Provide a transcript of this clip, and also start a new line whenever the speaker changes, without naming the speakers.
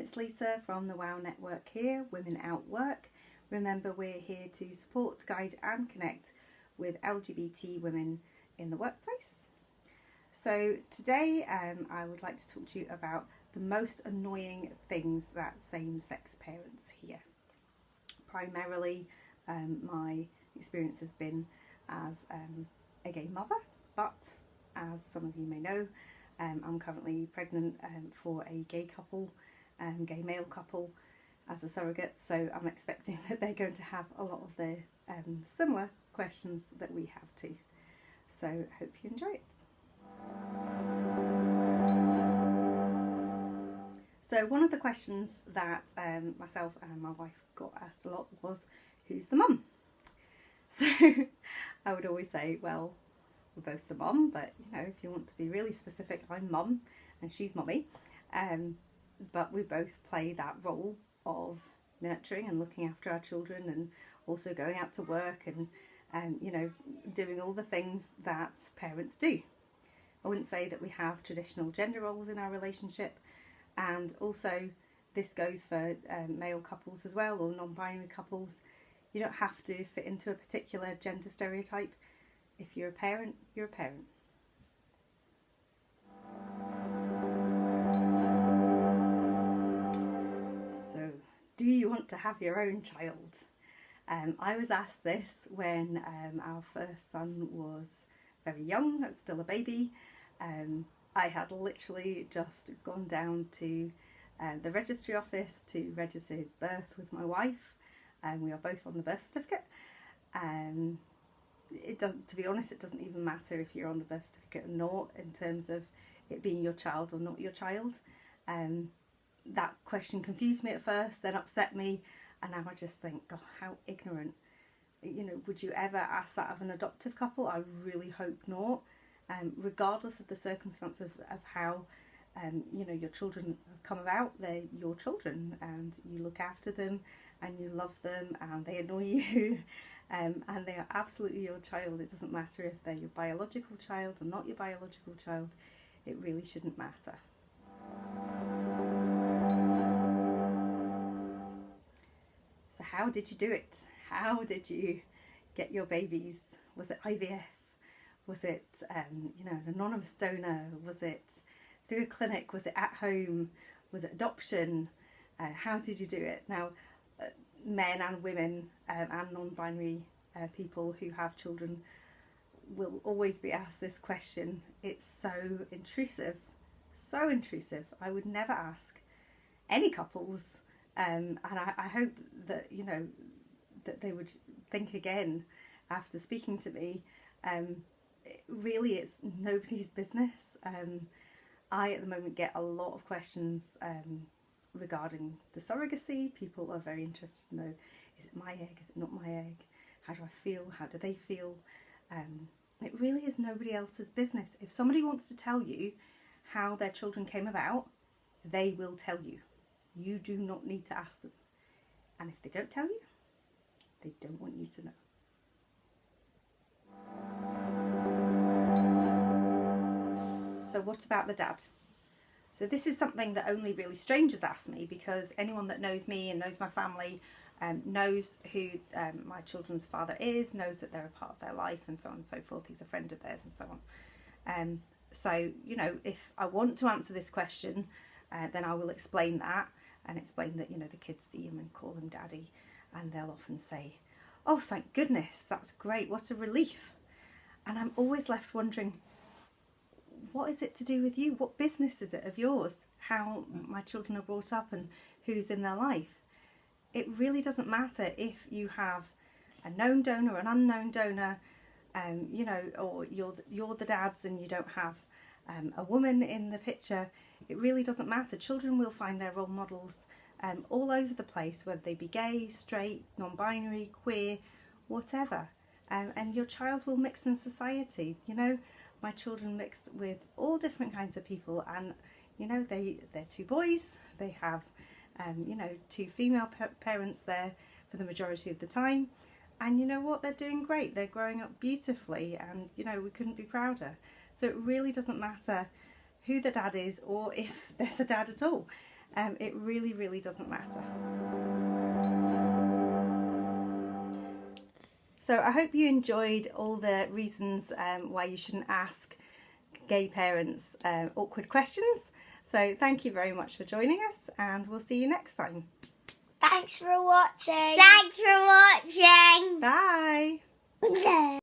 it's Lisa from the WOW Network here, Women Out Work. Remember, we're here to support, guide and connect with LGBT women in the workplace. So today I would like to talk to you about the most annoying things that same-sex parents hear. Primarily my experience has been as a gay mother, but as some of you may know, I'm currently pregnant for a gay couple, gay male couple as a surrogate, so I'm expecting that they're going to have a lot of the similar questions that we have too. So hope you enjoy it. So one of the questions that myself and my wife got asked a lot was, who's the mum? So I would always say, well, we're both the mum, but you know, if you want to be really specific, I'm mum and she's mummy. But we both play that role of nurturing and looking after our children, and also going out to work and you know, doing all the things that parents do. I wouldn't say that we have traditional gender roles in our relationship, and also this goes for male couples as well, or non-binary couples. You don't have to fit into a particular gender stereotype. If you're a parent, you're a parent. So, do you want to have your own child? I was asked this when our first son was very young, still a baby. I had literally just gone down to the registry office to register his birth with my wife, and we are both on the birth certificate. It doesn't, to be honest, it doesn't even matter if you're on the birth certificate or not in terms of it being your child or not your child. That question confused me at first, then upset me, and now I just think, God, how ignorant. You know, would you ever ask that of an adoptive couple? I really hope not. Regardless of the circumstances of how you know, your children have come about, they're your children, and you look after them and you love them, and they annoy you. And they are absolutely your child. It doesn't matter if they're your biological child or not your biological child. It really shouldn't matter. So how did you do it? How did you get your babies? Was it IVF? Was it you know, an anonymous donor? Was it through a clinic? Was it at home? Was it adoption? How did you do it? Now, men and women and non-binary people who have children will always be asked this question. It's so intrusive, so intrusive. I would never ask any couples, and I hope that, you know, that they would think again after speaking to me. Really, it's nobody's business. I at the moment get a lot of questions regarding the surrogacy. People are very interested to know, is it my egg, is it not my egg, how do I feel, how do they feel? It really is nobody else's business. If somebody wants to tell you how their children came about, they will tell you. You do not need to ask them. And if they don't tell you, they don't want you to know. So what about the dad? So this is something that only really strangers ask me, because anyone that knows me and knows my family knows who my children's father is, knows that they're a part of their life, and so on and so forth. He's a friend of theirs and so on. So, you know, if I want to answer this question, then I will explain that, and explain that, you know, the kids see him and call him daddy, and they'll often say, oh, thank goodness, that's great, what a relief. And I'm always left wondering, what is it to do with you? What business is it of yours how my children are brought up and who's in their life? It really doesn't matter if you have a known donor, an unknown donor, you know, or you're the dads and you don't have a woman in the picture. It really doesn't matter. Children will find their role models all over the place, whether they be gay, straight, non-binary, queer, whatever. And your child will mix in society, you know. My children mix with all different kinds of people, and you know, they're two boys, they have you know, two female parents there for the majority of the time, and you know what, they're doing great, they're growing up beautifully, and you know, we couldn't be prouder. So it really doesn't matter who the dad is, or if there's a dad at all. It really, really doesn't matter. So I hope you enjoyed all the reasons why you shouldn't ask gay parents awkward questions. So thank you very much for joining us, and we'll see you next time.
Thanks for watching. Thanks for watching.
Bye.